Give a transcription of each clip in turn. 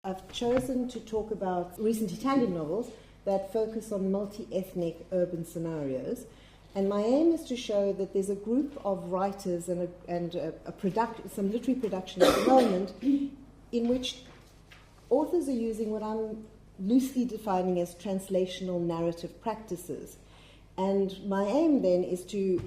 I've chosen to talk about recent Italian novels that focus on multi-ethnic urban scenarios. And my aim is to show that there's a group of writers and some literary production at the moment in which authors are using what I'm loosely defining as translational narrative practices. And my aim then is to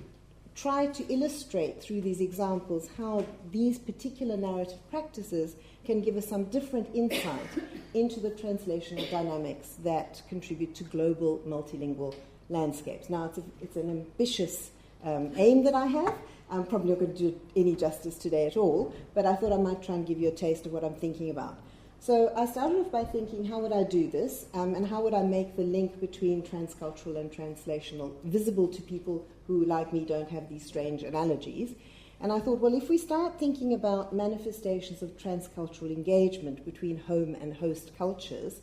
try to illustrate through these examples how these particular narrative practices can give us some different insight into the translational dynamics that contribute to global multilingual landscapes. Now, it's an ambitious aim that I have. I'm probably not going to do any justice today at all, but I thought I might try and give you a taste of what I'm thinking about. So I started off by thinking, how would I do this, and how would I make the link between transcultural and translational visible to people who, like me, don't have these strange analogies. And I thought, well, if we start thinking about manifestations of transcultural engagement between home and host cultures,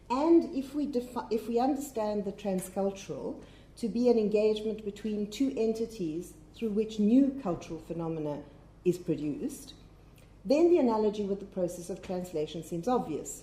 and if we understand the transcultural to be an engagement between two entities through which new cultural phenomena is produced, then the analogy with the process of translation seems obvious.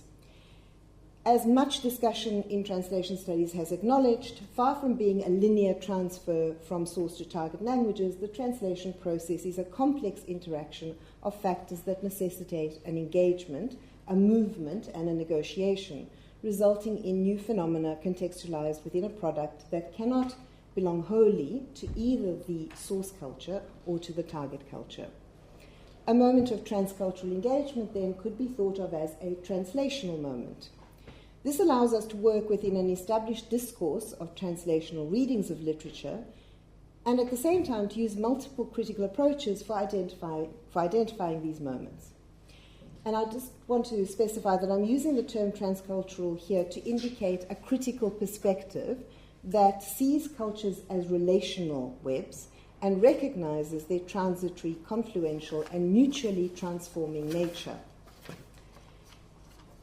As much discussion in translation studies has acknowledged, far from being a linear transfer from source to target languages, the translation process is a complex interaction of factors that necessitate an engagement, a movement, and a negotiation, resulting in new phenomena contextualized within a product that cannot belong wholly to either the source culture or to the target culture. A moment of transcultural engagement, then, could be thought of as a translational moment. This allows us to work within an established discourse of translational readings of literature, and at the same time to use multiple critical approaches for identifying these moments. And I just want to specify that I'm using the term transcultural here to indicate a critical perspective that sees cultures as relational webs and recognizes their transitory, confluential, and mutually transforming nature.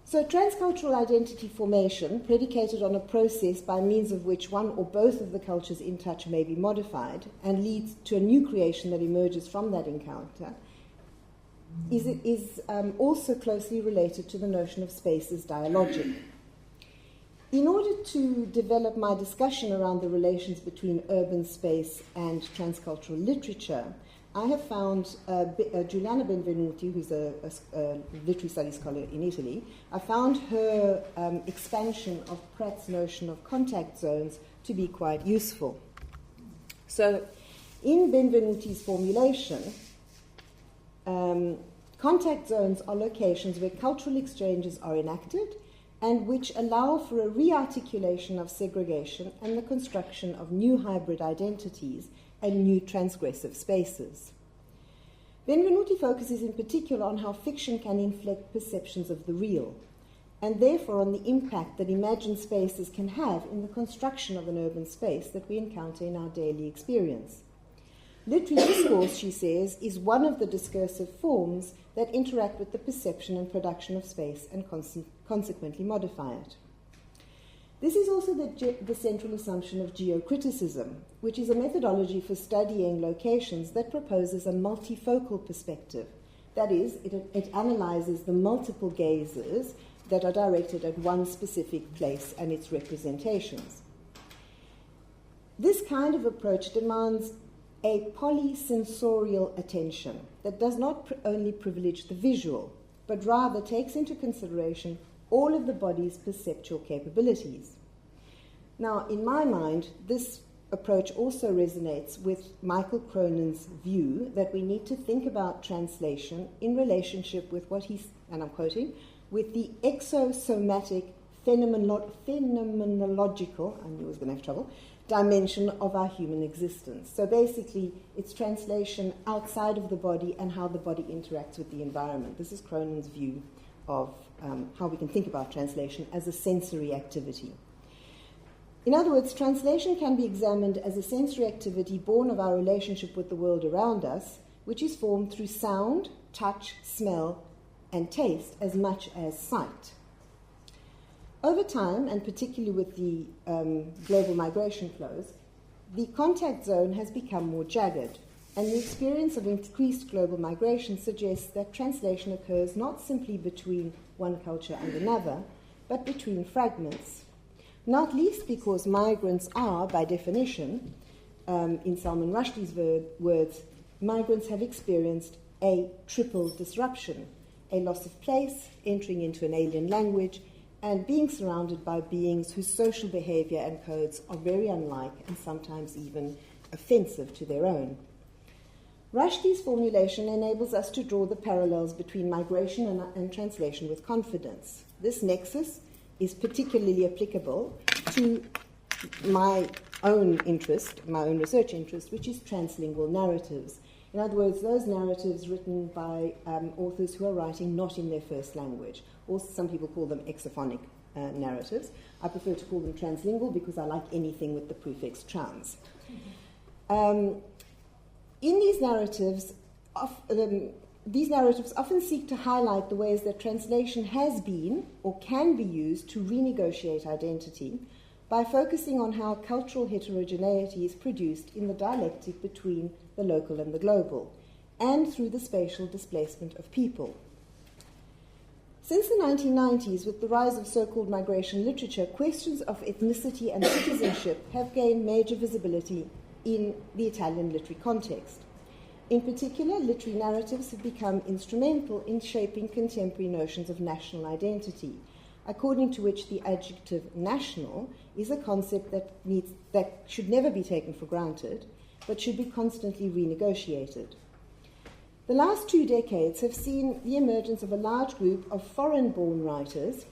So transcultural identity formation, predicated on a process by means of which one or both of the cultures in touch may be modified and leads to a new creation that emerges from that encounter, is also closely related to the notion of space as dialogic. In order to develop my discussion around the relations between urban space and transcultural literature, I have found Giuliana Benvenuti, who's a literary studies scholar in Italy. I found her expansion of Pratt's notion of contact zones to be quite useful. So, in Benvenuti's formulation, contact zones are locations where cultural exchanges are enacted and which allow for a rearticulation of segregation and the construction of new hybrid identities and new transgressive spaces. Benvenuti focuses in particular on how fiction can inflect perceptions of the real, and therefore on the impact that imagined spaces can have in the construction of an urban space that we encounter in our daily experience. Literary discourse, she says, is one of the discursive forms that interact with the perception and production of space and consequently modify it. This is also the central assumption of geocriticism, which is a methodology for studying locations that proposes a multifocal perspective. That is, it analyzes the multiple gazes that are directed at one specific place and its representations. This kind of approach demands a polysensorial attention that does not only privilege the visual, but rather takes into consideration all of the body's perceptual capabilities. Now, in my mind, this approach also resonates with Michael Cronin's view that we need to think about translation in relationship with what he's, and I'm quoting, with the exosomatic phenomenological, I knew I was going to have trouble, dimension of our human existence. So basically, it's translation outside of the body and how the body interacts with the environment. This is Cronin's view of how we can think about translation as a sensory activity. In other words, translation can be examined as a sensory activity born of our relationship with the world around us, which is formed through sound, touch, smell, and taste as much as sight. Over time, and particularly with the global migration flows, the contact zone has become more jagged, and the experience of increased global migration suggests that translation occurs not simply between one culture and another, but between fragments. Not least because migrants are, by definition, in Salman Rushdie's words, migrants have experienced a triple disruption: a loss of place, entering into an alien language, and being surrounded by beings whose social behavior and codes are very unlike and sometimes even offensive to their own. Rushdie's formulation enables us to draw the parallels between migration and translation with confidence. This nexus is particularly applicable to my own interest, my own research interest, which is translingual narratives. In other words, those narratives written by authors who are writing not in their first language, or some people call them exophonic narratives. I prefer to call them translingual because I like anything with the prefix trans. In these narratives often seek to highlight the ways that translation has been or can be used to renegotiate identity by focusing on how cultural heterogeneity is produced in the dialectic between the local and the global, and through the spatial displacement of people. Since the 1990s, with the rise of so-called migration literature, questions of ethnicity and citizenship have gained major visibility in the Italian literary context. In particular, literary narratives have become instrumental in shaping contemporary notions of national identity, according to which the adjective national is a concept that should never be taken for granted, but should be constantly renegotiated. The last 2 decades have seen the emergence of a large group of foreign-born writers,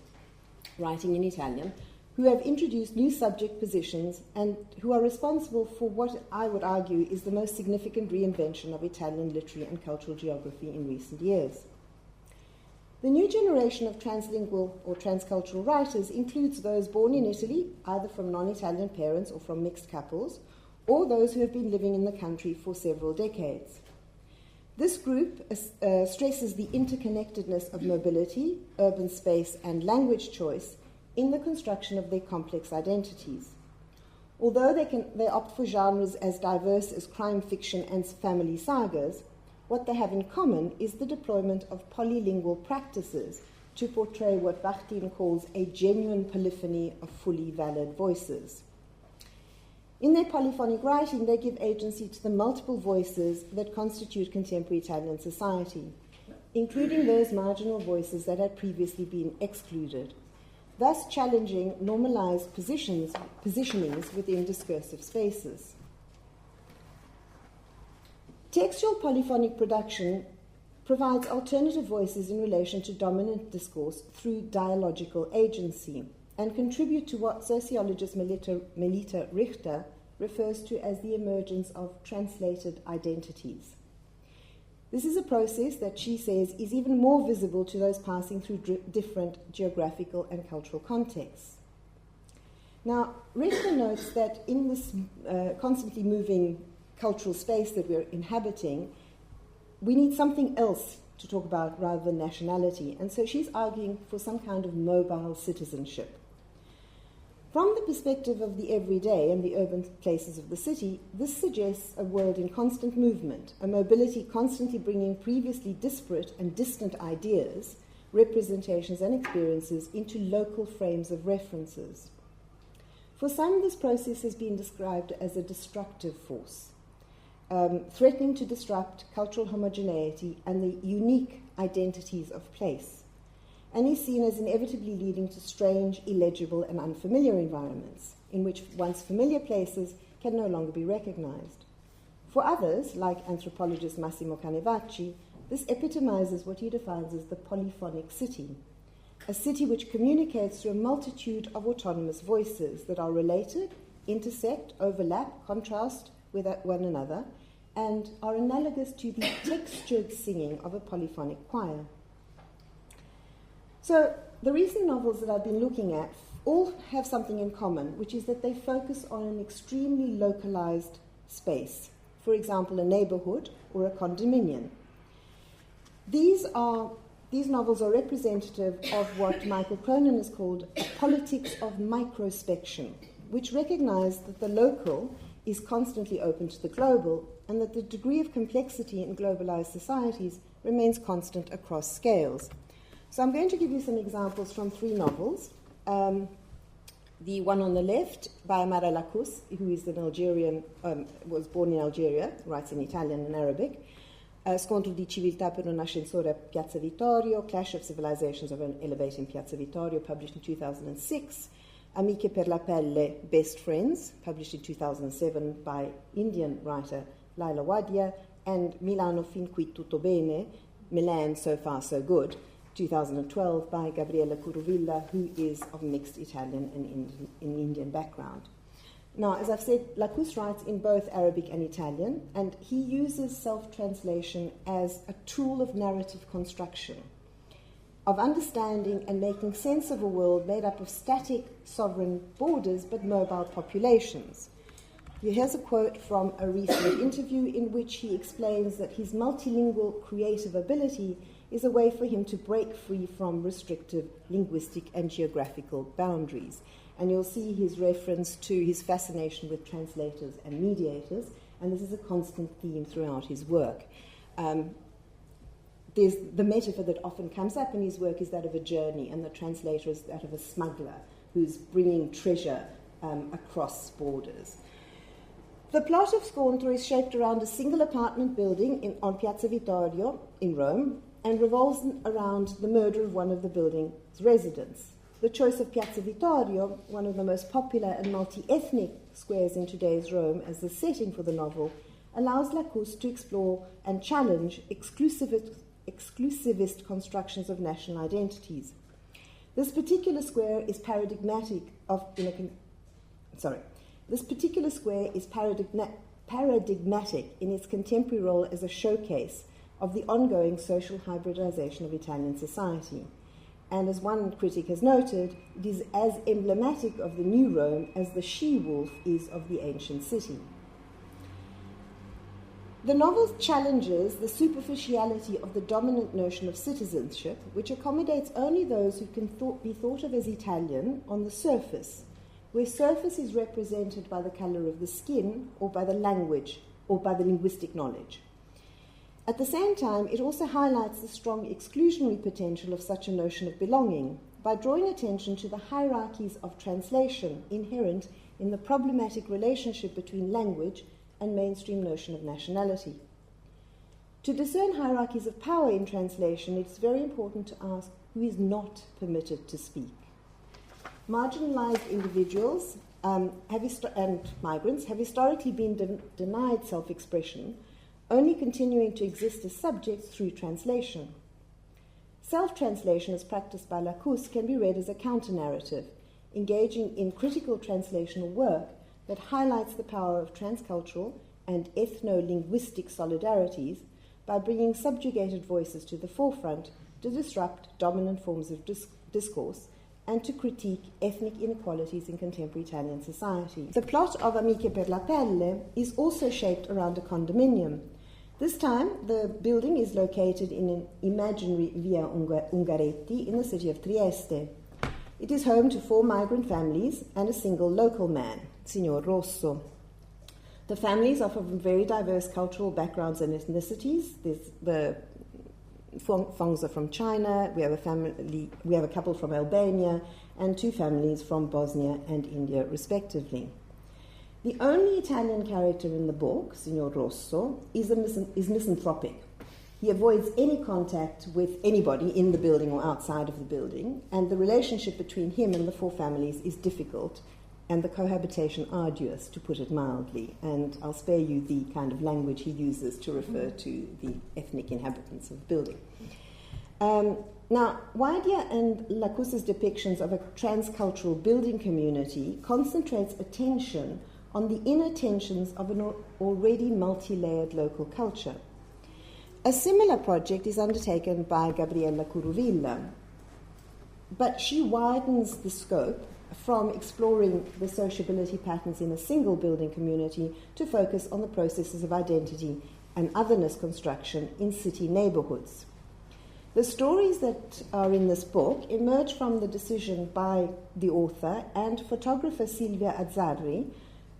writing in Italian, who have introduced new subject positions and who are responsible for what I would argue is the most significant reinvention of Italian literary and cultural geography in recent years. The new generation of translingual or transcultural writers includes those born in Italy, either from non-Italian parents or from mixed couples, or those who have been living in the country for several decades. This group stresses the interconnectedness of mobility, urban space, and language choice in the construction of their complex identities. Although they opt for genres as diverse as crime fiction and family sagas, what they have in common is the deployment of polylingual practices to portray what Bakhtin calls a genuine polyphony of fully valid voices. In their polyphonic writing, they give agency to the multiple voices that constitute contemporary Italian society, including those marginal voices that had previously been excluded, thus challenging normalized positionings within discursive spaces. Textual polyphonic production provides alternative voices in relation to dominant discourse through dialogical agency, and contribute to what sociologist Melita Rita refers to as the emergence of translated identities. This is a process that she says is even more visible to those passing through different geographical and cultural contexts. Now, Rita notes that in this constantly moving cultural space that we're inhabiting, we need something else to talk about rather than nationality, and so she's arguing for some kind of mobile citizenship. From the perspective of the everyday and the urban places of the city, this suggests a world in constant movement, a mobility constantly bringing previously disparate and distant ideas, representations and experiences into local frames of references. For some, this process has been described as a destructive force, threatening to disrupt cultural homogeneity and the unique identities of place, and is seen as inevitably leading to strange, illegible, and unfamiliar environments, in which once familiar places can no longer be recognized. For others, like anthropologist Massimo Canevacci, this epitomizes what he defines as the polyphonic city, a city which communicates through a multitude of autonomous voices that are related, intersect, overlap, contrast with one another, and are analogous to the textured singing of a polyphonic choir. So the recent novels that I've been looking at all have something in common, which is that they focus on an extremely localized space, for example, a neighborhood or a condominium. These novels are representative of what Michael Cronin has called a politics of microspection, which recognize that the local is constantly open to the global, and that the degree of complexity in globalized societies remains constant across scales. So I'm going to give you some examples from 3 novels. The one on the left, by Amara Lacus, who is an Algerian, was born in Algeria, writes in Italian and Arabic. Scontro di civiltà per un ascensore a Piazza Vittorio, Clash of Civilizations of an Elevator in Piazza Vittorio, published in 2006. Amiche per la Pelle, Best Friends, published in 2007 by Indian writer Laila Wadia, and Milano fin qui tutto bene, Milan so far so good, 2012 by Gabriella Curuvilla, who is of mixed Italian and Indian background. Now, as I've said, Lacus writes in both Arabic and Italian, and he uses self-translation as a tool of narrative construction, of understanding and making sense of a world made up of static sovereign borders but mobile populations. Here's a quote from a recent interview in which he explains that his multilingual creative ability is a way for him to break free from restrictive linguistic and geographical boundaries. And you'll see his reference to his fascination with translators and mediators, and this is a constant theme throughout his work. There's the metaphor that often comes up in his work is that of a journey, and the translator is that of a smuggler who's bringing treasure across borders. The plot of Scontro is shaped around a single apartment building on Piazza Vittorio in Rome, and revolves around the murder of one of the building's residents. The choice of Piazza Vittorio, one of the most popular and multi-ethnic squares in today's Rome, as the setting for the novel, allows Lacus to explore and challenge exclusivist constructions of national identities. This particular square is paradigmatic in its contemporary role as a showcase of the ongoing social hybridization of Italian society. And as one critic has noted, it is as emblematic of the new Rome as the she-wolf is of the ancient city. The novel challenges the superficiality of the dominant notion of citizenship, which accommodates only those who can be thought of as Italian on the surface, where surface is represented by the color of the skin or by the language or by the linguistic knowledge. At the same time, it also highlights the strong exclusionary potential of such a notion of belonging by drawing attention to the hierarchies of translation inherent in the problematic relationship between language and mainstream notion of nationality. To discern hierarchies of power in translation, it is very important to ask who is not permitted to speak. Marginalized individuals and migrants have historically been denied self-expression, only continuing to exist as subjects through translation. Self-translation as practiced by Lacus can be read as a counter-narrative, engaging in critical translational work that highlights the power of transcultural and ethno-linguistic solidarities by bringing subjugated voices to the forefront to disrupt dominant forms of discourse and to critique ethnic inequalities in contemporary Italian society. The plot of Amiche per la Pelle is also shaped around a condominium. This time, the building is located in an imaginary Via Ungaretti in the city of Trieste. It is home to 4 migrant families and a single local man, Signor Rosso. The families are from very diverse cultural backgrounds and ethnicities. The Fongs are from China, we have a couple from Albania, and 2 families from Bosnia and India, respectively. The only Italian character in the book, Signor Rosso, is misanthropic. He avoids any contact with anybody in the building or outside of the building, and the relationship between him and the 4 families is difficult, and the cohabitation arduous, to put it mildly. And I'll spare you the kind of language he uses to refer to the ethnic inhabitants of the building. Now, Wadia and Lacus's depictions of a transcultural building community concentrates attention on the inner tensions of an already multi-layered local culture. A similar project is undertaken by Gabriella Curuvilla, but she widens the scope from exploring the sociability patterns in a single building community to focus on the processes of identity and otherness construction in city neighborhoods. The stories that are in this book emerge from the decision by the author and photographer Silvia Azzarri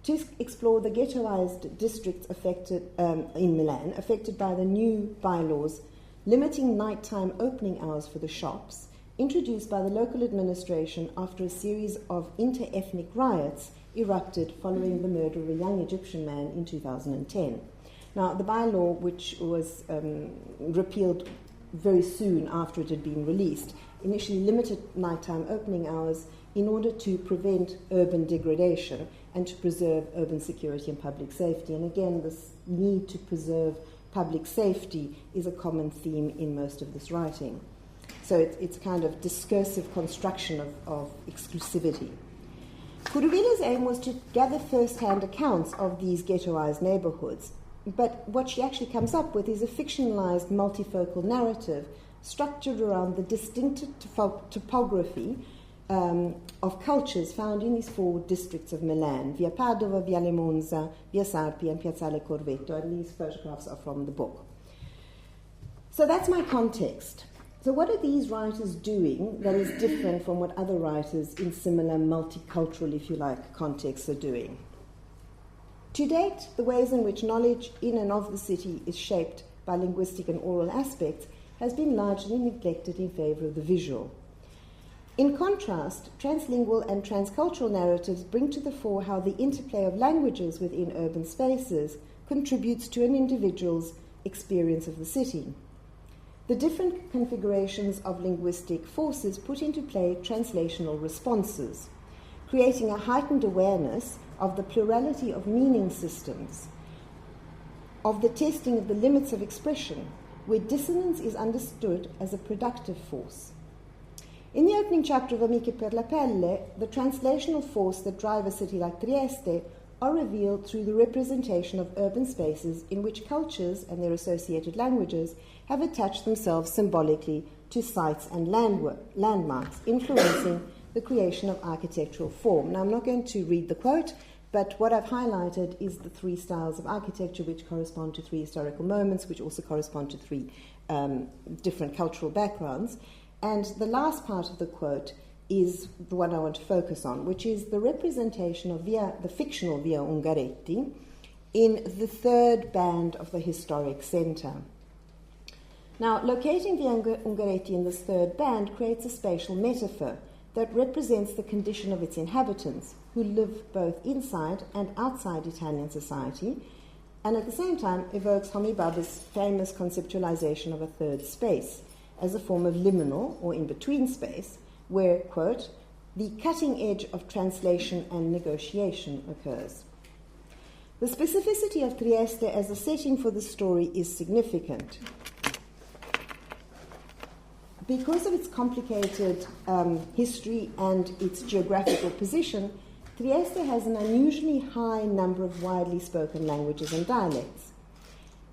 to explore the ghettoized districts affected in Milan, affected by the new bylaws limiting nighttime opening hours for the shops, introduced by the local administration after a series of inter-ethnic riots erupted following the murder of a young Egyptian man in 2010. Now, the bylaw, which was repealed very soon after it had been released, initially limited nighttime opening hours in order to prevent urban degradation and to preserve urban security and public safety. And again, this need to preserve public safety is a common theme in most of this writing. So it's a kind of discursive construction of exclusivity. Kuruvila's aim was to gather first-hand accounts of these ghettoized neighborhoods, but what she actually comes up with is a fictionalized multifocal narrative structured around the distinctive topography of cultures found in these four districts of Milan, Via Padova, Via Monza, Via Sarpi, and Piazzale Corvetto, and these photographs are from the book. So that's my context. So what are these writers doing that is different from what other writers in similar multicultural, if you like, contexts are doing? To date, the ways in which knowledge in and of the city is shaped by linguistic and oral aspects has been largely neglected in favour of the visual. In contrast, translingual and transcultural narratives bring to the fore how the interplay of languages within urban spaces contributes to an individual's experience of the city. The different configurations of linguistic forces put into play translational responses, creating a heightened awareness of the plurality of meaning systems, of the testing of the limits of expression, where dissonance is understood as a productive force. In the opening chapter of Amiche per la Pelle, the translational force that drive a city like Trieste are revealed through the representation of urban spaces in which cultures and their associated languages have attached themselves symbolically to sites and landmarks, influencing the creation of architectural form. Now, I'm not going to read the quote, but what I've highlighted is the three styles of architecture which correspond to three historical moments, which also correspond to three different cultural backgrounds. And the last part of the quote is the one I want to focus on, which is the representation of the fictional Via Ungaretti in the third band of the historic centre. Now, locating Via Ungaretti in this third band creates a spatial metaphor that represents the condition of its inhabitants, who live both inside and outside Italian society, and at the same time evokes Homi Bhabha's famous conceptualization of a third space as a form of liminal or in-between space, where, quote, the cutting edge of translation and negotiation occurs. The specificity of Trieste as a setting for the story is significant. Because of its complicated history and its geographical position, Trieste has an unusually high number of widely spoken languages and dialects.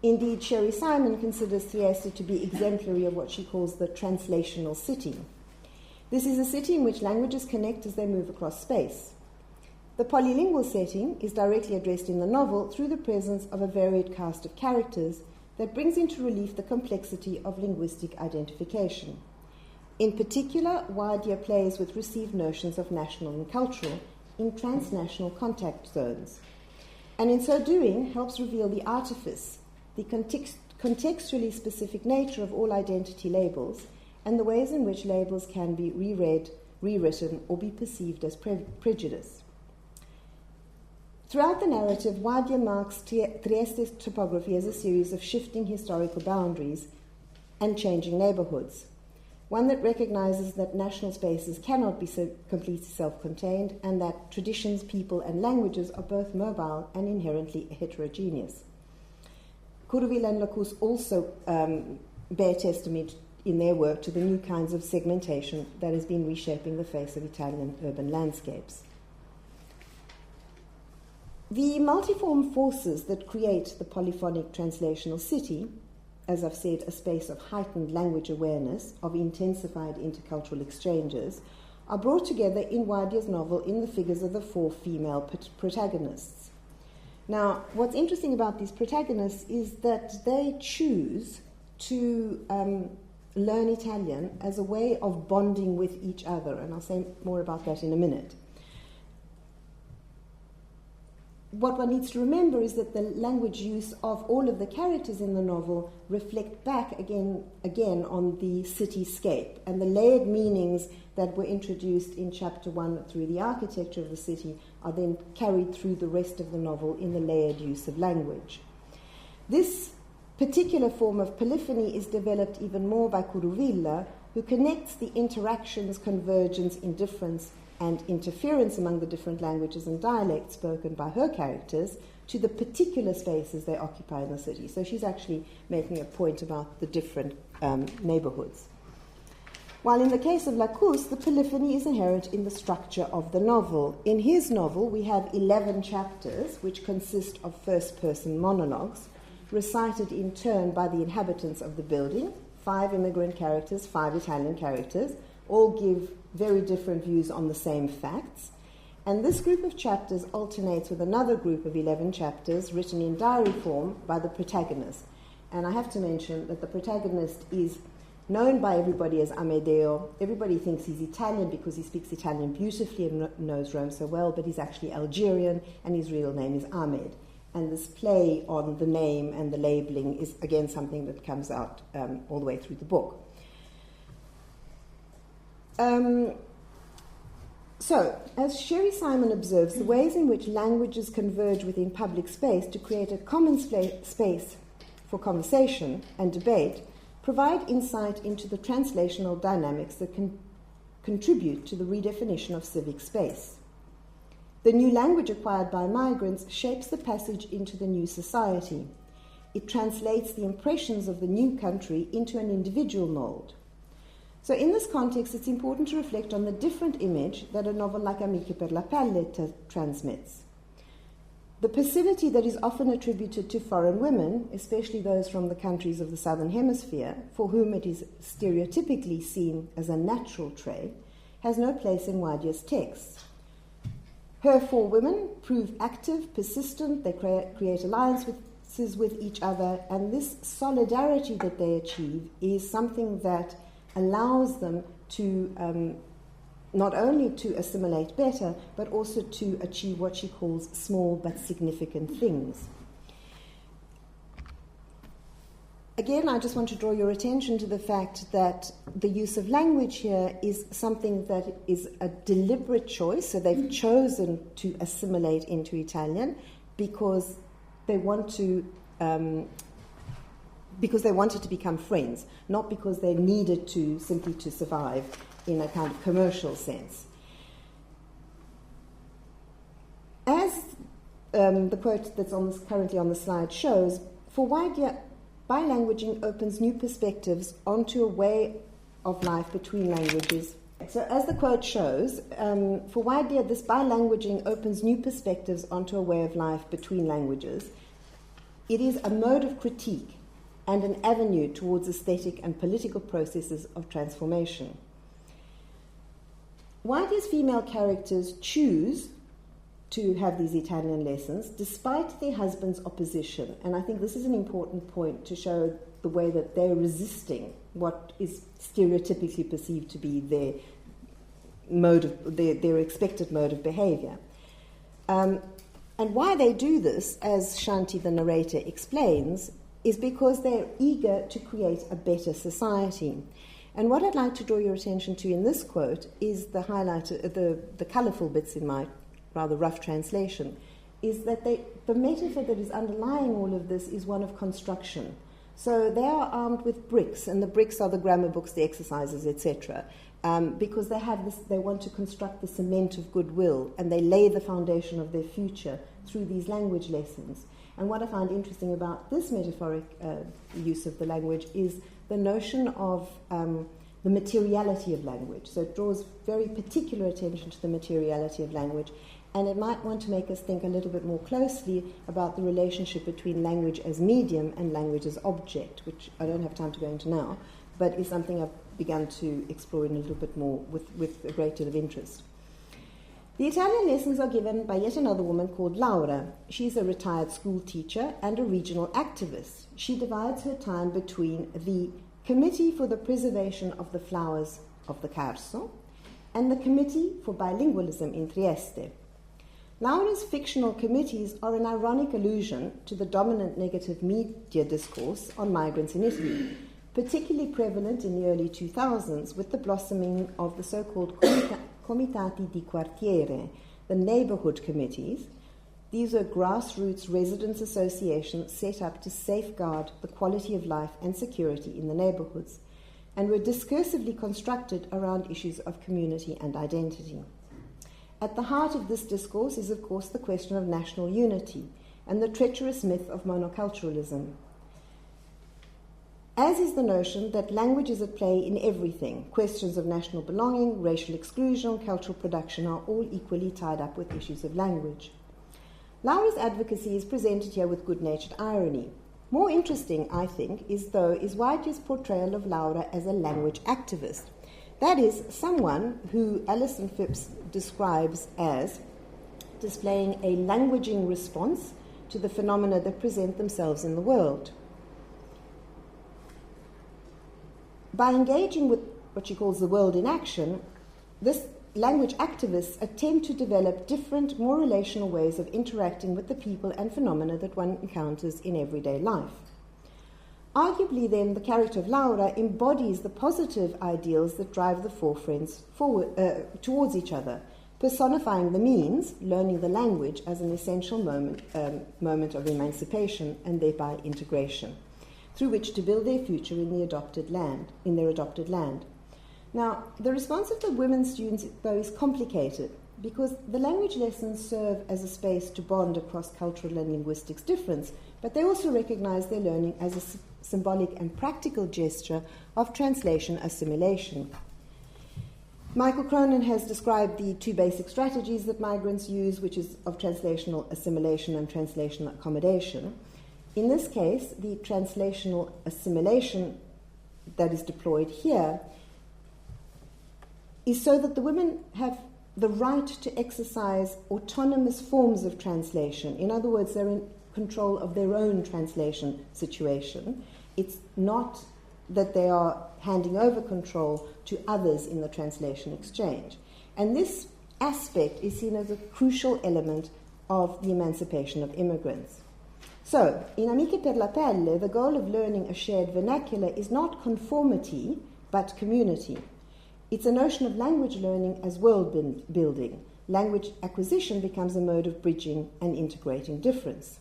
Indeed, Sherry Simon considers Trieste to be exemplary of what she calls the translational city. This is a city in which languages connect as they move across space. The polylingual setting is directly addressed in the novel through the presence of a varied cast of characters that brings into relief the complexity of linguistic identification. In particular, Wadia plays with received notions of national and cultural in transnational contact zones, and in so doing helps reveal the artifice, the contextually specific nature of all identity labels, and the ways in which labels can be reread, rewritten, or be perceived as prejudice. Throughout the narrative, Wadia marks Trieste's topography as a series of shifting historical boundaries and changing neighborhoods, one that recognizes that national spaces cannot be completely self-contained and that traditions, people, and languages are both mobile and inherently heterogeneous. Kuruvilla and Lacus also bear testimony in their work to the new kinds of segmentation that has been reshaping the face of Italian urban landscapes. The multiform forces that create the polyphonic translational city, as I've said, a space of heightened language awareness, of intensified intercultural exchanges, are brought together in Wadia's novel in the figures of the four female protagonists. Now, what's interesting about these protagonists is that they choose to learn Italian as a way of bonding with each other, and I'll say more about that in a minute. what one needs to remember is that the language use of all of the characters in the novel reflect back again on the cityscape, and the layered meanings that were introduced in chapter 1 through the architecture of the city are then carried through the rest of the novel in the layered use of language. This particular form of polyphony is developed even more by Kuruvilla, who connects the interactions, convergence, indifference, and interference among the different languages and dialects spoken by her characters to the particular spaces they occupy in the city. So she's actually making a point about the different neighborhoods. While in the case of Lacoste, the polyphony is inherent in the structure of the novel. In his novel, we have 11 chapters, which consist of first-person monologues, recited in turn by the inhabitants of the building, 5 immigrant characters, 5 Italian characters, all give very different views on the same facts. And this group of chapters alternates with another group of 11 chapters written in diary form by the protagonist. And I have to mention that the protagonist is known by everybody as Amedeo. Everybody thinks he's Italian because he speaks Italian beautifully and knows Rome so well, but he's actually Algerian, and his real name is Ahmed. And this play on the name and the labeling is, again, something that comes out all the way through the book. So, as Sherry Simon observes, the ways in which languages converge within public space to create a common space for conversation and debate provide insight into the translational dynamics that can contribute to the redefinition of civic space. The new language acquired by migrants shapes the passage into the new society. It translates the impressions of the new country into an individual mold. So in this context, it's important to reflect on the different image that a novel like Amiche per la Pelle transmits. The passivity that is often attributed to foreign women, especially those from the countries of the Southern Hemisphere, for whom it is stereotypically seen as a natural trait, has no place in Wadya's text. Her 4 women prove active, persistent, they create alliances with each other, and this solidarity that they achieve is something that allows them to not only to assimilate better, but also to achieve what she calls small but significant things. Again, I just want to draw your attention to the fact that the use of language here is something that is a deliberate choice. So they've chosen to assimilate into Italian because they want to, because they wanted to become friends, not because they needed to simply to survive in a kind of commercial sense. As the quote that's currently on the slide shows, for Wadya, bilanguaging opens new perspectives onto a way of life between languages. So as the quote shows, for Wadya, this bilanguaging opens new perspectives onto a way of life between languages. It is a mode of critique and an avenue towards aesthetic and political processes of transformation. Wadya's female characters choose to have these Italian lessons despite their husband's opposition, and I think this is an important point to show the way that they're resisting what is stereotypically perceived to be their mode of their expected mode of behavior. And why they do this, as Shanti the narrator explains, is because they're eager to create a better society. And what I'd like to draw your attention to in this quote is the colourful bits in my rather rough translation, is that the metaphor that is underlying all of this is one of construction. So they are armed with bricks, and the bricks are the grammar books, the exercises, etc., because they want to construct the cement of goodwill, and they lay the foundation of their future through these language lessons. And what I find interesting about this metaphoric use of the language is the notion of the materiality of language. So it draws very particular attention to the materiality of language, and it might want to make us think a little bit more closely about the relationship between language as medium and language as object, which I don't have time to go into now, but is something I've begun to explore in a little bit more with a great deal of interest. The Italian lessons are given by yet another woman called Laura. She's a retired school teacher and a regional activist. She divides her time between the Committee for the Preservation of the Flowers of the Carso and the Committee for Bilingualism in Trieste. Laura's fictional committees are an ironic allusion to the dominant negative media discourse on migrants in Italy, particularly prevalent in the early 2000s with the blossoming of the so-called comitati di quartiere, the neighbourhood committees. These are grassroots residents' associations set up to safeguard the quality of life and security in the neighbourhoods, and were discursively constructed around issues of community and identity. At the heart of this discourse is, of course, the question of national unity and the treacherous myth of monoculturalism, as is the notion that language is at play in everything. Questions of national belonging, racial exclusion, cultural production are all equally tied up with issues of language. Laura's advocacy is presented here with good-natured irony. More interesting, I think, is Weidger's portrayal of Laura as a language activist. That is, someone who Alison Phipps describes as displaying a languaging response to the phenomena that present themselves in the world. By engaging with what she calls the world in action, this language activists attempt to develop different, more relational ways of interacting with the people and phenomena that one encounters in everyday life. Arguably, then, the character of Laura embodies the positive ideals that drive the four friends towards each other, personifying the means, learning the language, as an essential moment of emancipation and thereby integration, through which to build their future in their adopted land. Now, the response of the women students, though, is complicated because the language lessons serve as a space to bond across cultural and linguistics difference, but they also recognize their learning as a symbolic and practical gesture of translation assimilation. Michael Cronin has described the two basic strategies that migrants use, which is of translational assimilation and translational accommodation. In this case, the translational assimilation that is deployed here is so that the women have the right to exercise autonomous forms of translation. In other words, they're in control of their own translation situation. It's not that they are handing over control to others in the translation exchange. And this aspect is seen as a crucial element of the emancipation of immigrants. So, in Amiche per la Pelle, the goal of learning a shared vernacular is not conformity, but community. It's a notion of language learning as world building. Language acquisition becomes a mode of bridging and integrating difference.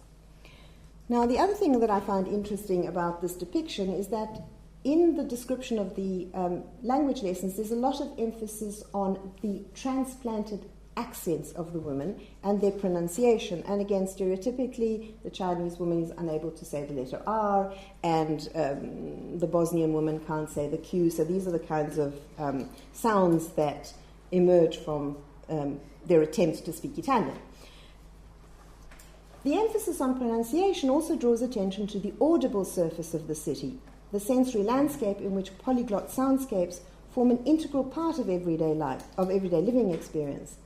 Now, the other thing that I find interesting about this depiction is that in the description of the language lessons, there's a lot of emphasis on the transplanted accents of the women and their pronunciation. And again, stereotypically, the Chinese woman is unable to say the letter R, and the Bosnian woman can't say the Q. So these are the kinds of sounds that emerge from their attempts to speak Italian. The emphasis on pronunciation also draws attention to the audible surface of the city, the sensory landscape in which polyglot soundscapes form an integral part of everyday life, of everyday living experience.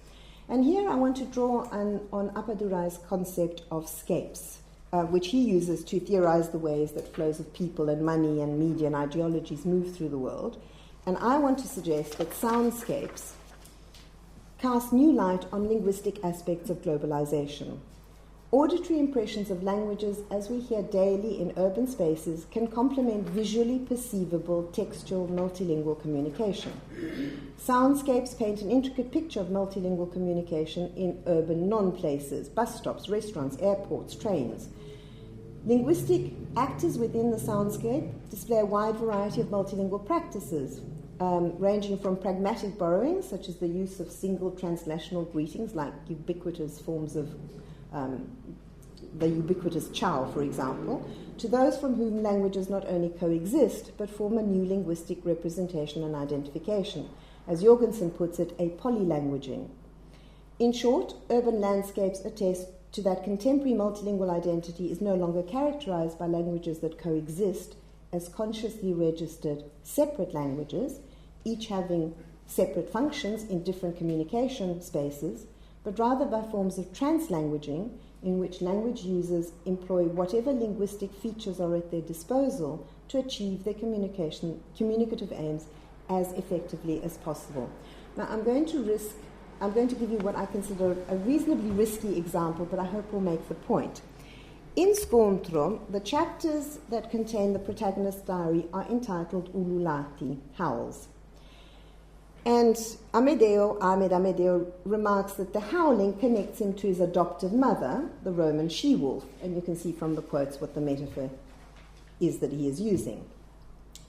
And here I want to draw on Appadurai's concept of scapes, which he uses to theorize the ways that flows of people and money and media and ideologies move through the world. And I want to suggest that soundscapes cast new light on linguistic aspects of globalization. Auditory impressions of languages, as we hear daily in urban spaces, can complement visually perceivable textual multilingual communication. Soundscapes paint an intricate picture of multilingual communication in urban non-places, bus stops, restaurants, airports, trains. Linguistic actors within the soundscape display a wide variety of multilingual practices, ranging from pragmatic borrowing, such as the use of single translational greetings like ubiquitous forms of the ubiquitous ciao, for example, to those from whom languages not only coexist, but form a new linguistic representation and identification. As Jorgensen puts it, a polylanguaging. In short, urban landscapes attest to that contemporary multilingual identity is no longer characterized by languages that coexist as consciously registered separate languages, each having separate functions in different communication spaces, but rather by forms of translanguaging in which language users employ whatever linguistic features are at their disposal to achieve their communicative aims as effectively as possible. Now, I'm going to risk I'm going to give you what I consider a reasonably risky example, but I hope will make the point. In Scontro, the chapters that contain the protagonist's diary are entitled Ululati, howls. And Ahmed Amedeo remarks that the howling connects him to his adoptive mother, the Roman she-wolf, and you can see from the quotes what the metaphor is that he is using.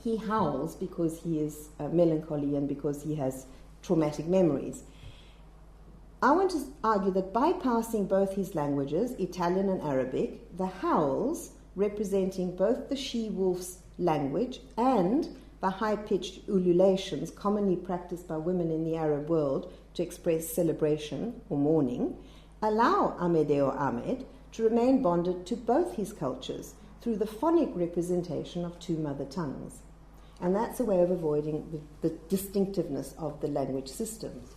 He howls because he is melancholy and because he has traumatic memories. I want to argue that bypassing both his languages, Italian and Arabic, the howls, representing both the she-wolf's language and the high-pitched ululations commonly practiced by women in the Arab world to express celebration or mourning, allow Amedeo Ahmed to remain bonded to both his cultures through the phonic representation of two mother tongues. And that's a way of avoiding the distinctiveness of the language systems.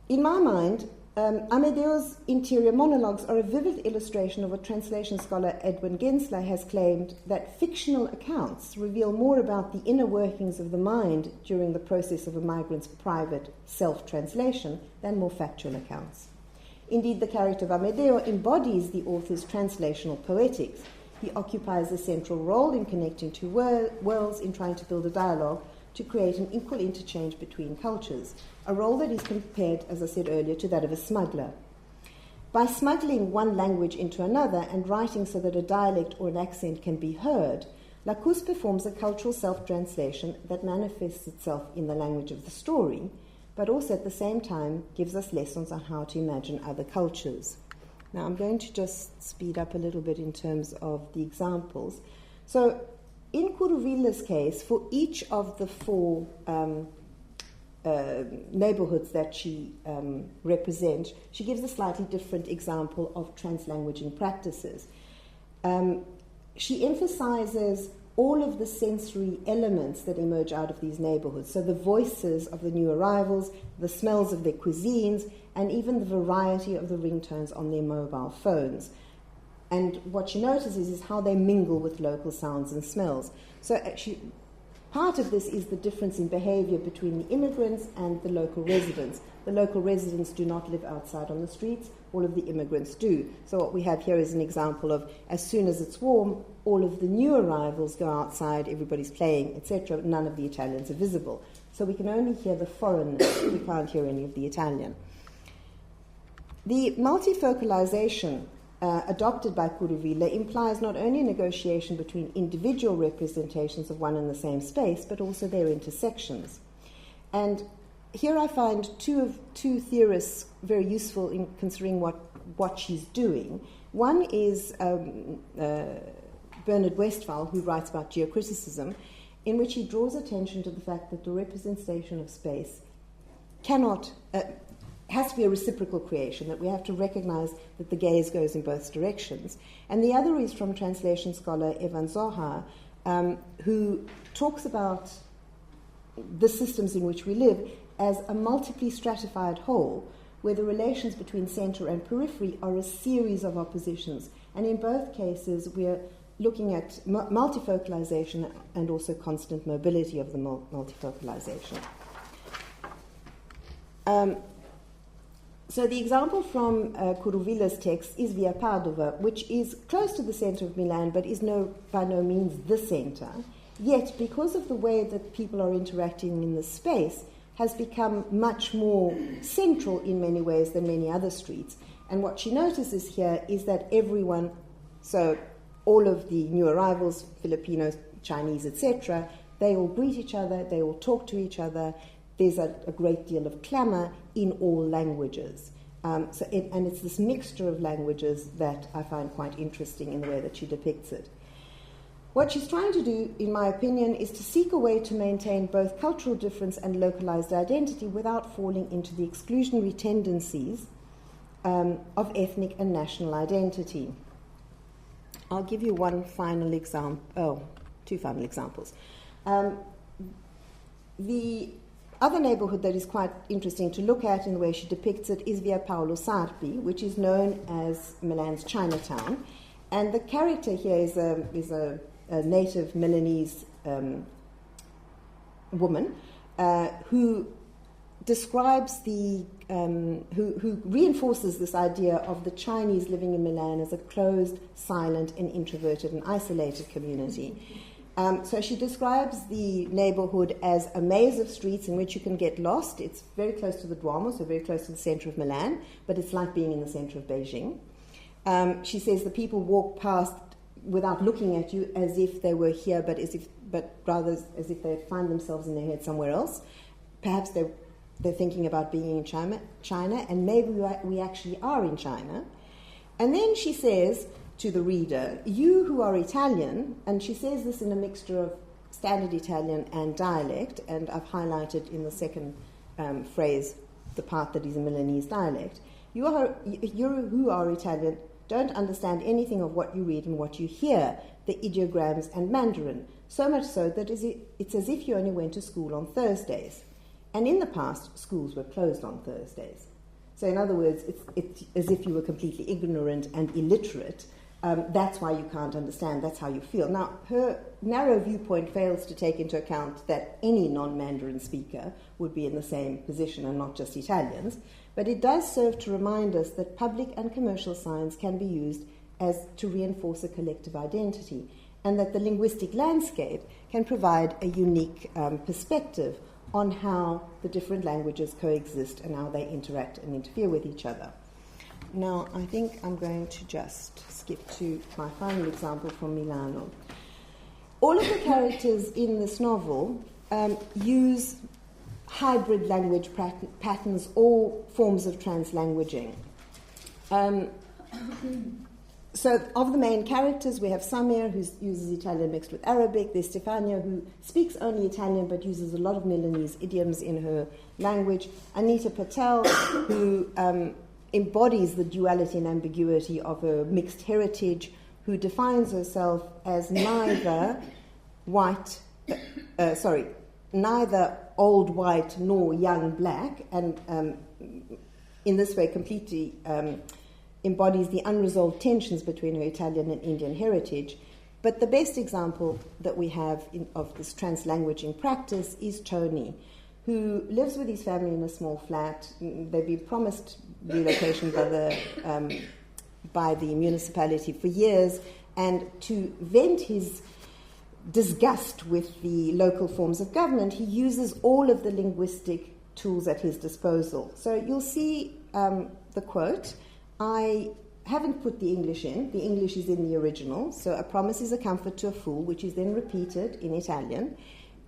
In my mind, Amedeo's interior monologues are a vivid illustration of what translation scholar Edwin Gensler has claimed, that fictional accounts reveal more about the inner workings of the mind during the process of a migrant's private self-translation than more factual accounts. Indeed, the character of Amedeo embodies the author's translational poetics. He occupies a central role in connecting two worlds, in trying to build a dialogue to create an equal interchange between cultures, a role that is compared, as I said earlier, to that of a smuggler. By smuggling one language into another and writing so that a dialect or an accent can be heard, Lacouse performs a cultural self-translation that manifests itself in the language of the story, but also at the same time gives us lessons on how to imagine other cultures. Now I'm going to just speed up a little bit in terms of the examples. So in Curuvilla's case, for each of the four neighborhoods that she represents, she gives a slightly different example of translanguaging practices. She emphasizes all of the sensory elements that emerge out of these neighborhoods, so the voices of the new arrivals, the smells of their cuisines, and even the variety of the ringtones on their mobile phones. And what she notices is how they mingle with local sounds and smells. So actually, part of this is the difference in behavior between the immigrants and the local residents. The local residents do not live outside on the streets, all of the immigrants do. So what we have here is an example of, as soon as it's warm, all of the new arrivals go outside, everybody's playing, etc. None of the Italians are visible. So we can only hear the foreignness, we can't hear any of the Italian. The multifocalization adopted by Curuvilla implies not only a negotiation between individual representations of one and the same space, but also their intersections. And here I find two theorists very useful in considering what she's doing. One is Bernard Westphal, who writes about geocriticism, in which he draws attention to the fact that the representation of space has to be a reciprocal creation, that we have to recognize that the gaze goes in both directions. And the other is from translation scholar Evan Zohar, who talks about the systems in which we live as a multiply stratified whole, where the relations between center and periphery are a series of oppositions. And in both cases, we're looking at multifocalization and also constant mobility of the multifocalization. So the example from Curuvilla's text is Via Padova, which is close to the center of Milan, but is by no means the center. Yet, because of the way that people are interacting in the space, has become much more central in many ways than many other streets. And what she notices here is that everyone, so all of the new arrivals, Filipinos, Chinese, etc., they all greet each other, they all talk to each other. There's a great deal of clamor in all languages. And it's this mixture of languages that I find quite interesting in the way that she depicts it. What she's trying to do, in my opinion, is to seek a way to maintain both cultural difference and localized identity without falling into the exclusionary tendencies of ethnic and national identity. I'll give you two final examples. The other neighborhood that is quite interesting to look at in the way she depicts it is Via Paolo Sarpi, which is known as Milan's Chinatown. And the character here is a native Milanese woman who describes who reinforces this idea of the Chinese living in Milan as a closed, silent, and introverted and isolated community. So she describes the neighborhood as a maze of streets in which you can get lost. It's very close to the Duomo, so very close to the center of Milan, but it's like being in the center of Beijing. She says the people walk past without looking at you as if they were here, but rather as if they find themselves in their head somewhere else. Perhaps they're thinking about being in China, and maybe we actually are in China. And then she says to the reader, you who are Italian, and she says this in a mixture of standard Italian and dialect, and I've highlighted in the second phrase the part that is a Milanese dialect. You who are Italian don't understand anything of what you read and what you hear, the ideograms and Mandarin, so much so that it's as if you only went to school on Thursdays. And in the past, schools were closed on Thursdays. So in other words, it's as if you were completely ignorant and illiterate. That's why you can't understand. That's how you feel. Now, her narrow viewpoint fails to take into account that any non-Mandarin speaker would be in the same position and not just Italians. But it does serve to remind us that public and commercial science can be used as to reinforce a collective identity, and that the linguistic landscape can provide a unique perspective on how the different languages coexist and how they interact and interfere with each other. Now, I think I'm going to just skip to my final example from Milano. All of the characters in this novel use hybrid language patterns or forms of translanguaging. So of the main characters, we have Samir, who uses Italian mixed with Arabic. There's Stefania, who speaks only Italian but uses a lot of Milanese idioms in her language. Anita Patel, who embodies the duality and ambiguity of a mixed heritage, who defines herself as neither neither old white nor young black, and in this way completely embodies the unresolved tensions between her Italian and Indian heritage. But the best example that we have of this translanguaging practice is Tony, who lives with his family in a small flat. They've been promised relocation by the municipality for years, and to vent his disgust with the local forms of government, he uses all of the linguistic tools at his disposal. So you'll see the quote. I haven't put the English in. The English is in the original. So a promise is a comfort to a fool, which is then repeated in Italian.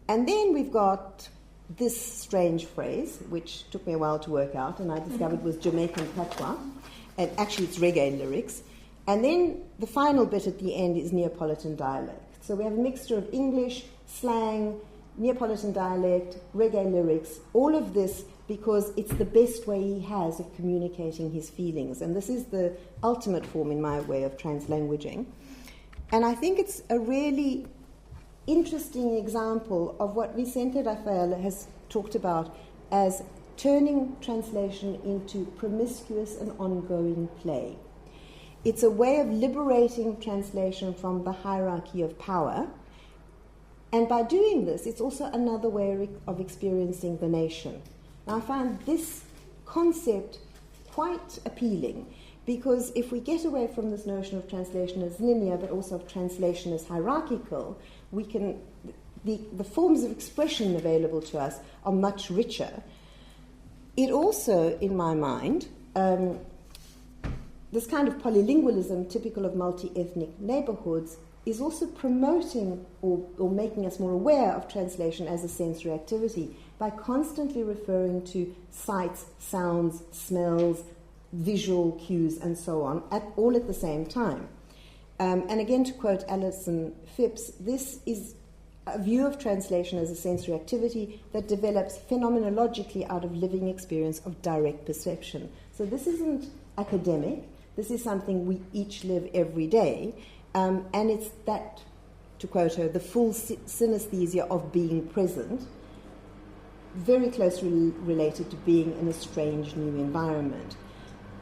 And then we've got this strange phrase, which took me a while to work out, and I discovered was Jamaican patois. And actually it's reggae lyrics. And then the final bit at the end is Neapolitan dialect. So we have a mixture of English, slang, Neapolitan dialect, reggae lyrics, all of this because it's the best way he has of communicating his feelings. And this is the ultimate form, in my way, of translanguaging. And I think it's a really interesting example of what Vicente Rafael has talked about as turning translation into promiscuous and ongoing play. It's a way of liberating translation from the hierarchy of power. And by doing this, it's also another way of experiencing the nation. Now, I find this concept quite appealing, because if we get away from this notion of translation as linear, but also of translation as hierarchical, we can the forms of expression available to us are much richer. It also, in my mind, this kind of polylingualism typical of multi-ethnic neighborhoods is also promoting or making us more aware of translation as a sensory activity by constantly referring to sights, sounds, smells, visual cues, and so on, all at the same time. And again, to quote Alison Phipps, this is a view of translation as a sensory activity that develops phenomenologically out of living experience of direct perception. So this isn't academic. This is something we each live every day. And it's that, to quote her, the full synesthesia of being present, very closely related to being in a strange new environment.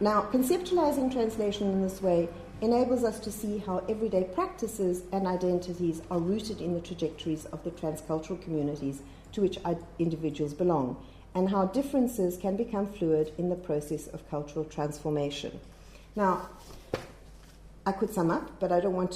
Now, conceptualizing translation in this way enables us to see how everyday practices and identities are rooted in the trajectories of the transcultural communities to which individuals belong, and how differences can become fluid in the process of cultural transformation. Now, I could sum up, but I don't want